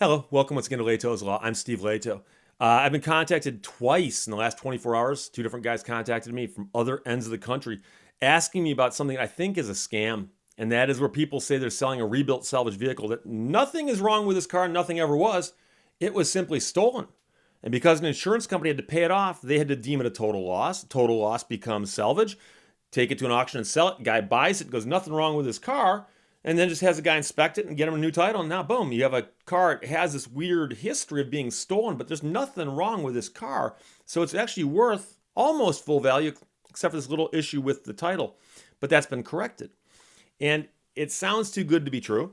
Hello, welcome once again to Lehto's Law. I'm Steve Lehto. I've been contacted twice in the last 24 hours. Two different guys contacted me from other ends of the country asking me about something I think is a scam. And that is where people say they're selling a rebuilt salvage vehicle, that nothing is wrong with this car, nothing ever was. It was simply stolen. And because an insurance company had to pay it off, they had to deem it a total loss. Total loss becomes salvage. Take it to an auction and sell it. Guy buys it, goes, nothing wrong with his car, and then just has a guy inspect it and get him a new title. And now, boom, you have a car that has this weird history of being stolen, but there's nothing wrong with this car. So it's actually worth almost full value, except for this little issue with the title. But that's been corrected. And it sounds too good to be true.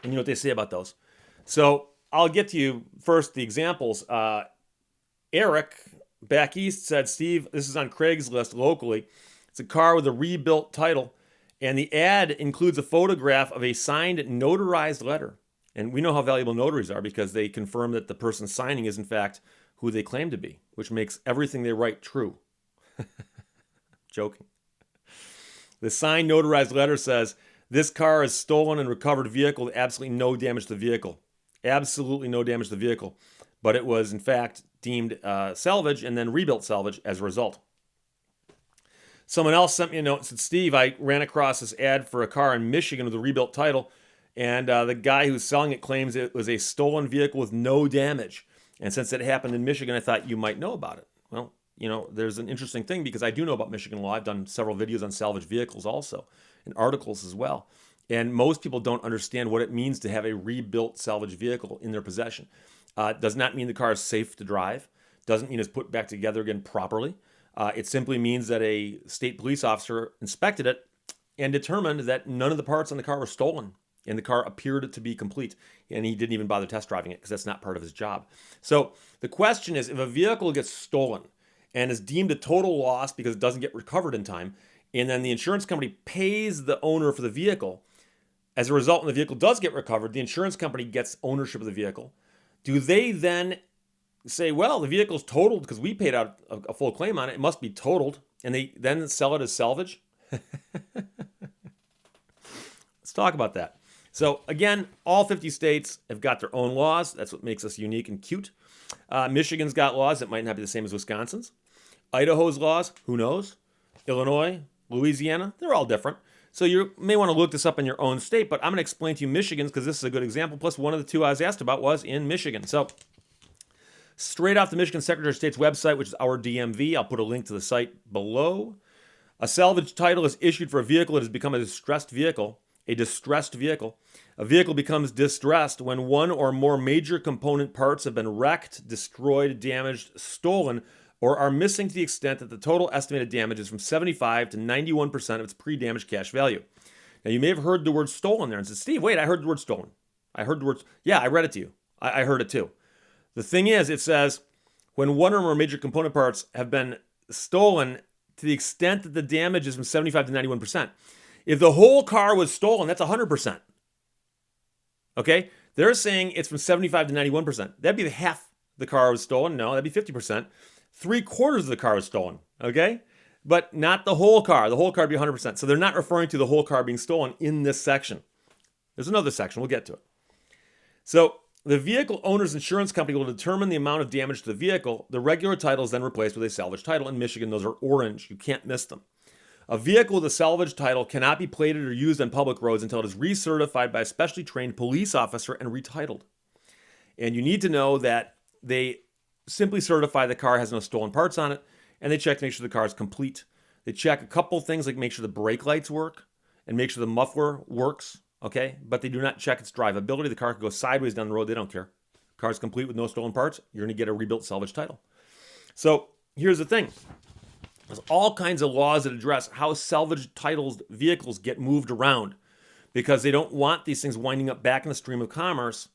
And you know what they say about those. So I'll get to you first the examples. Eric back east said, Steve, this is on Craigslist locally. It's a car with a rebuilt title. And the ad includes a photograph of a signed notarized letter. And we know how valuable notaries are because they confirm that the person signing is in fact who they claim to be, which makes everything they write true. Joking. The signed notarized letter says, this car is stolen and recovered vehicle with absolutely no damage to the vehicle. Absolutely no damage to the vehicle. But it was in fact deemed salvage and then rebuilt salvage as a result. Someone else sent me a note and said, Steve, I ran across this ad for a car in Michigan with a rebuilt title, and the guy who's selling it claims it was a stolen vehicle with no damage. And since it happened in Michigan, I thought you might know about it. Well, you know, there's an interesting thing because I do know about Michigan law. I've done several videos on salvage vehicles also, and articles as well. And most people don't understand what it means to have a rebuilt salvage vehicle in their possession. Does not mean the car is safe to drive. Doesn't mean it's put back together again properly. It simply means that a state police officer inspected it and determined that none of the parts on the car were stolen and the car appeared to be complete. And he didn't even bother test driving it because that's not part of his job. So the question is, if a vehicle gets stolen and is deemed a total loss because it doesn't get recovered in time, and then the insurance company pays the owner for the vehicle, as a result, when the vehicle does get recovered, the insurance company gets ownership of the vehicle. Do they then say, well, the vehicle's totaled because we paid out a full claim on it. It must be totaled. And they then sell it as salvage? Let's talk about that. So again, all 50 states have got their own laws. That's what makes us unique and cute. Michigan's got laws that might not be the same as Wisconsin's. Idaho's laws, who knows? Illinois, Louisiana, they're all different. So you may want to look this up in your own state, but I'm going to explain to you Michigan's because this is a good example. Plus, one of the two I was asked about was in Michigan. So straight off the Michigan Secretary of State's website, which is our DMV. I'll put a link to the site below. A salvage title is issued for a vehicle that has become a distressed vehicle. A distressed vehicle. A vehicle becomes distressed when one or more major component parts have been wrecked, destroyed, damaged, stolen, or are missing to the extent that the total estimated damage is from 75 to 91% of its pre-damage cash value. Now, you may have heard the word stolen there and said, Steve, wait, I heard the word stolen. I heard the word, yeah, I read it to you. I heard it too. The thing is, it says, when one or more major component parts have been stolen to the extent that the damage is from 75 to 91%. If the whole car was stolen, that's 100%. Okay? They're saying it's from 75 to 91%. That'd be the half the car was stolen. No, that'd be 50%. 3/4 of the car was stolen. Okay? But not the whole car. The whole car would be 100%. So they're not referring to the whole car being stolen in this section. There's another section. We'll get to it. So the vehicle owner's insurance company will determine the amount of damage to the vehicle. The regular title is then replaced with a salvage title. In Michigan, those are orange. You can't miss them. A vehicle with a salvage title cannot be plated or used on public roads until it is recertified by a specially trained police officer and retitled. And you need to know that they simply certify the car has no stolen parts on it, and they check to make sure the car is complete. They check a couple things like make sure the brake lights work and make sure the muffler works. Okay, but they do not check its drivability. The car could go sideways down the road. They don't care. Car's complete with no stolen parts. You're going to get a rebuilt salvage title. So here's the thing. There's all kinds of laws that address how salvage titles vehicles get moved around because they don't want these things winding up back in the stream of commerce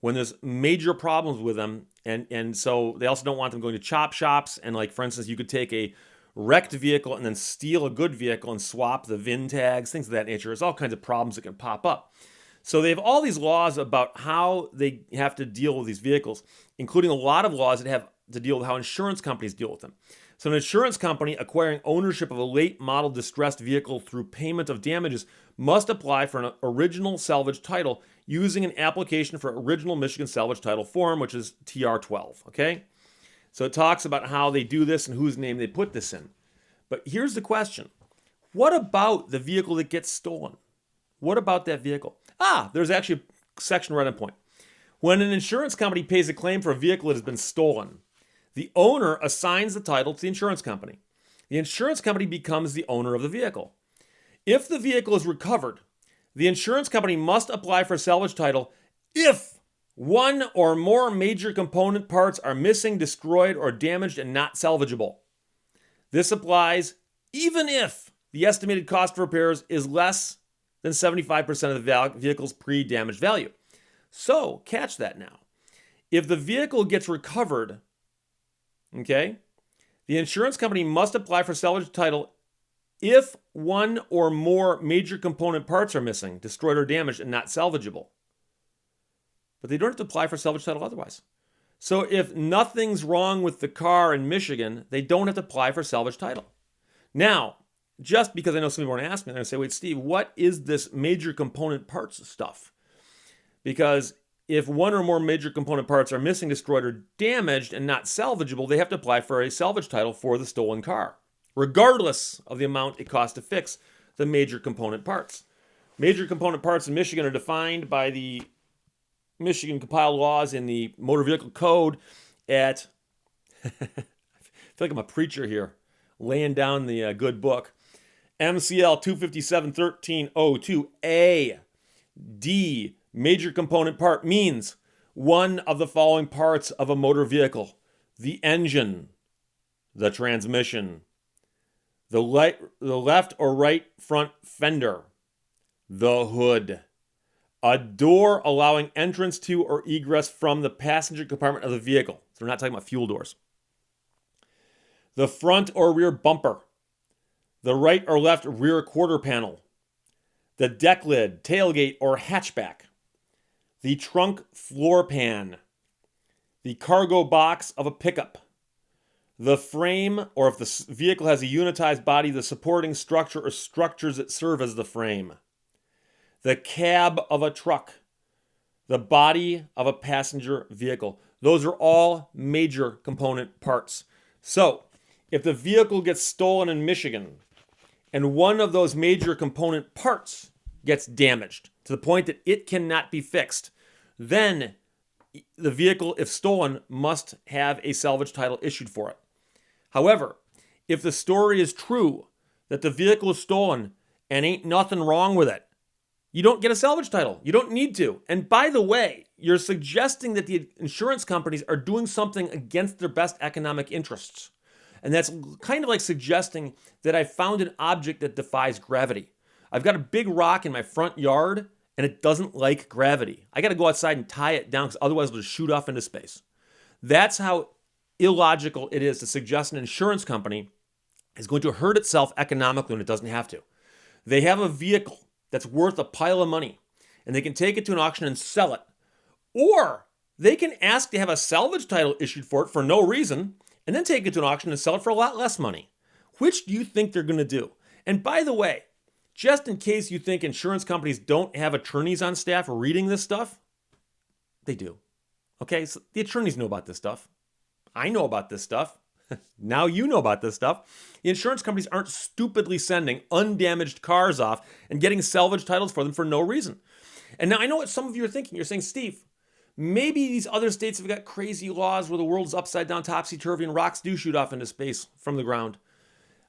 when there's major problems with them. And so they also don't want them going to chop shops. And like, for instance, you could take a wrecked vehicle and then steal a good vehicle and swap the VIN tags, things of that nature. There's all kinds of problems that can pop up. So they have all these laws about how they have to deal with these vehicles, including a lot of laws that have to deal with how insurance companies deal with them. So an insurance company acquiring ownership of a late model distressed vehicle through payment of damages must apply for an original salvage title using an application for original Michigan salvage title form, which is TR12, okay? So it talks about how they do this and whose name they put this in. But here's the question. What about the vehicle that gets stolen? What about that vehicle? There's actually a section right on point. When an insurance company pays a claim for a vehicle that has been stolen, the owner assigns the title to the insurance company. The insurance company becomes the owner of the vehicle. If the vehicle is recovered, the insurance company must apply for a salvage title if one or more major component parts are missing, destroyed, or damaged and not salvageable. This applies even if the estimated cost of repairs is less than 75% of the vehicle's pre-damaged value. So, catch that now. If the vehicle gets recovered, okay, the insurance company must apply for salvage title if one or more major component parts are missing, destroyed, or damaged, and not salvageable. But they don't have to apply for salvage title otherwise. So if nothing's wrong with the car in Michigan, they don't have to apply for salvage title. Now, just because I know some people want to ask me, they're going to say, wait, Steve, what is this major component parts stuff? Because if one or more major component parts are missing, destroyed, or damaged and not salvageable, they have to apply for a salvage title for the stolen car, regardless of the amount it costs to fix the major component parts. Major component parts in Michigan are defined by the Michigan compiled laws in the Motor Vehicle Code at, I feel like I'm a preacher here, laying down the good book, MCL 257-1302A. D, major component part means one of the following parts of a motor vehicle: the engine, the transmission, the left or right front fender, the hood, a door allowing entrance to or egress from the passenger compartment of the vehicle. So we're not talking about fuel doors. The front or rear bumper, the right or left rear quarter panel, the deck lid, tailgate, or hatchback, the trunk floor pan, the cargo box of a pickup, the frame, or if the vehicle has a unitized body, the supporting structure or structures that serve as the frame, the cab of a truck, the body of a passenger vehicle. Those are all major component parts. So, if the vehicle gets stolen in Michigan and one of those major component parts gets damaged to the point that it cannot be fixed, then the vehicle, if stolen, must have a salvage title issued for it. However, if the story is true that the vehicle is stolen and ain't nothing wrong with it, you don't get a salvage title. You don't need to. And by the way, you're suggesting that the insurance companies are doing something against their best economic interests. And that's kind of like suggesting that I found an object that defies gravity. I've got a big rock in my front yard and it doesn't like gravity. I got to go outside and tie it down because otherwise it'll just shoot off into space. That's how illogical it is to suggest an insurance company is going to hurt itself economically when it doesn't have to. They have a vehicle that's worth a pile of money and they can take it to an auction and sell it. Or they can ask to have a salvage title issued for it for no reason and then take it to an auction and sell it for a lot less money. Which do you think they're going to do? And by the way, just in case you think insurance companies don't have attorneys on staff reading this stuff, they do. Okay, so the attorneys know about this stuff. I know about this stuff. Now you know about this stuff. The insurance companies aren't stupidly sending undamaged cars off and getting salvage titles for them for no reason. And now I know what some of you are thinking. You're saying, Steve, maybe these other states have got crazy laws where the world's upside down, topsy-turvy, and rocks do shoot off into space from the ground.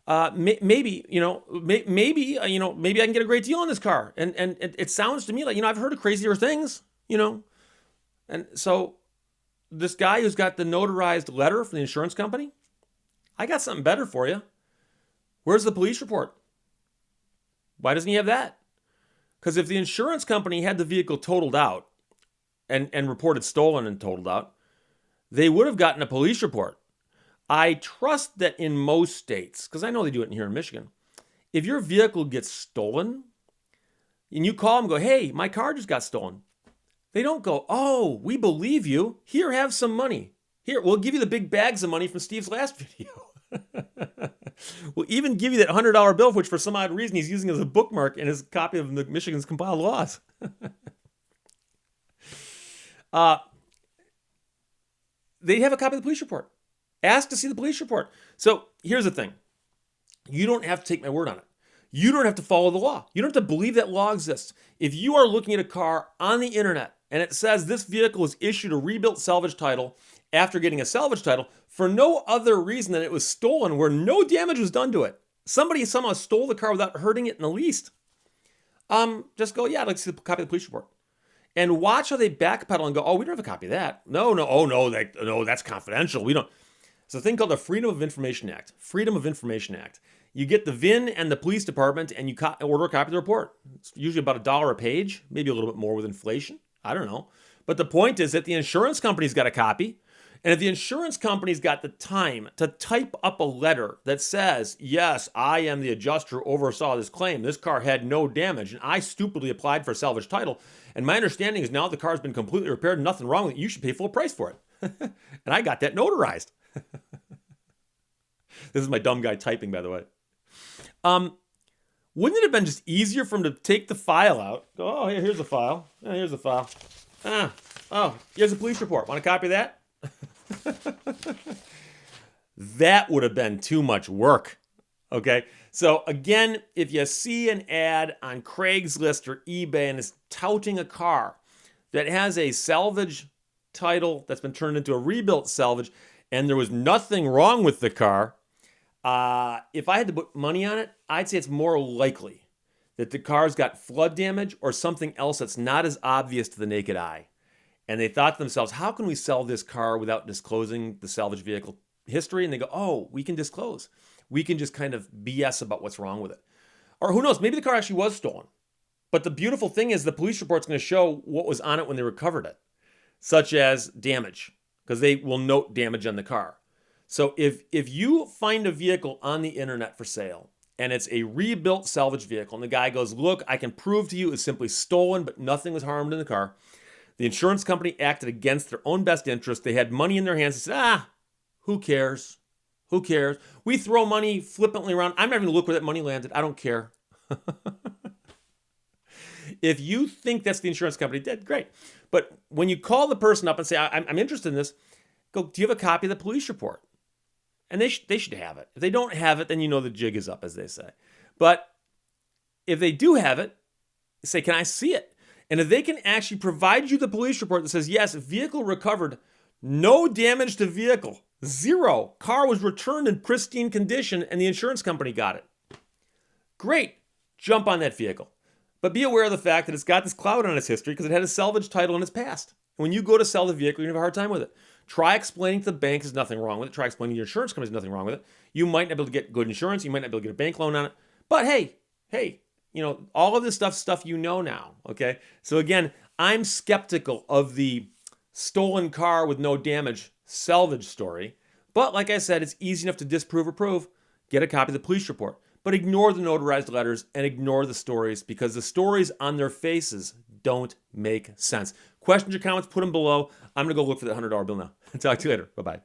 Maybe I can get a great deal on this car. And it sounds to me like, I've heard of crazier things, And so this guy who's got the notarized letter from the insurance company, I got something better for you. Where's the police report? Why doesn't he have that? Because if the insurance company had the vehicle totaled out and reported stolen and totaled out, they would have gotten a police report. I trust that in most states, because I know they do it here in Michigan, if your vehicle gets stolen and you call them and go, hey, my car just got stolen, they don't go, oh, we believe you. Here, have some money. Here, we'll give you the big bags of money from Steve's last video. will even give you that $100 bill, which for some odd reason he's using as a bookmark in his copy of the Michigan's compiled laws. They have a copy of the police report. Ask to see the police report. So here's the thing. You don't have to take my word on it. You don't have to follow the law. You don't have to believe that law exists. If you are looking at a car on the internet and it says this vehicle was issued a rebuilt salvage title after getting a salvage title for no other reason than it was stolen where no damage was done to it. Somebody somehow stole the car without hurting it in the least. Just go, yeah, I'd like to see the copy of the police report. And watch how they backpedal and go, oh, we don't have a copy of that. No, that's confidential. We don't. It's a thing called the Freedom of Information Act. Freedom of Information Act. You get the VIN and the police department and you order a copy of the report. It's usually about $1 a page, maybe a little bit more with inflation. I don't know. But the point is that the insurance company's got a copy. And if the insurance company's got the time to type up a letter that says, yes, I am the adjuster who oversaw this claim. This car had no damage, and I stupidly applied for a salvage title. And my understanding is now the car's been completely repaired, nothing wrong with it. You should pay full price for it. And I got that notarized. This is my dumb guy typing, by the way. Wouldn't it have been just easier for him to take the file out? Go, oh, here's the file. Oh, here's the file. Here's a police report. Want a copy of that? That would have been too much work. Okay. So again, if you see an ad on Craigslist or eBay and it's touting a car that has a salvage title that's been turned into a rebuilt salvage and there was nothing wrong with the car, if I had to put money on it, I'd say it's more likely that the car's got flood damage or something else that's not as obvious to the naked eye. And they thought to themselves, how can we sell this car without disclosing the salvage vehicle history? And they go, oh, we can disclose. We can just kind of BS about what's wrong with it. Or who knows, maybe the car actually was stolen. But the beautiful thing is the police report's going to show what was on it when they recovered it, such as damage, because they will note damage on the car. So if you find a vehicle on the internet for sale and it's a rebuilt salvage vehicle and the guy goes, look, I can prove to you it was simply stolen, but nothing was harmed in the car. The insurance company acted against their own best interest. They had money in their hands. They said, who cares? Who cares? We throw money flippantly around. I'm not even going to look where that money landed. I don't care. If you think that's the insurance company did, great. But when you call the person up and say, I'm interested in this, go, do you have a copy of the police report? And they should have it. If they don't have it, then you know the jig is up, as they say. But if they do have it, say, can I see it? And if they can actually provide you the police report that says, yes, vehicle recovered, no damage to vehicle, 0. Car was returned in pristine condition and the insurance company got it. Great. Jump on that vehicle. But be aware of the fact that it's got this cloud on its history because it had a salvage title in its past. And when you go to sell the vehicle, you're going to have a hard time with it. Try explaining to the bank there's nothing wrong with it. Try explaining to your insurance company there's nothing wrong with it. You might not be able to get good insurance. You might not be able to get a bank loan on it. But hey, all of this stuff you know now, okay? So again, I'm skeptical of the stolen car with no damage salvage story. But like I said, it's easy enough to disprove or prove. Get a copy of the police report. But ignore the notarized letters and ignore the stories because the stories on their faces don't make sense. Questions or comments, put them below. I'm going to go look for that $100 bill now. Talk to you later. Bye-bye.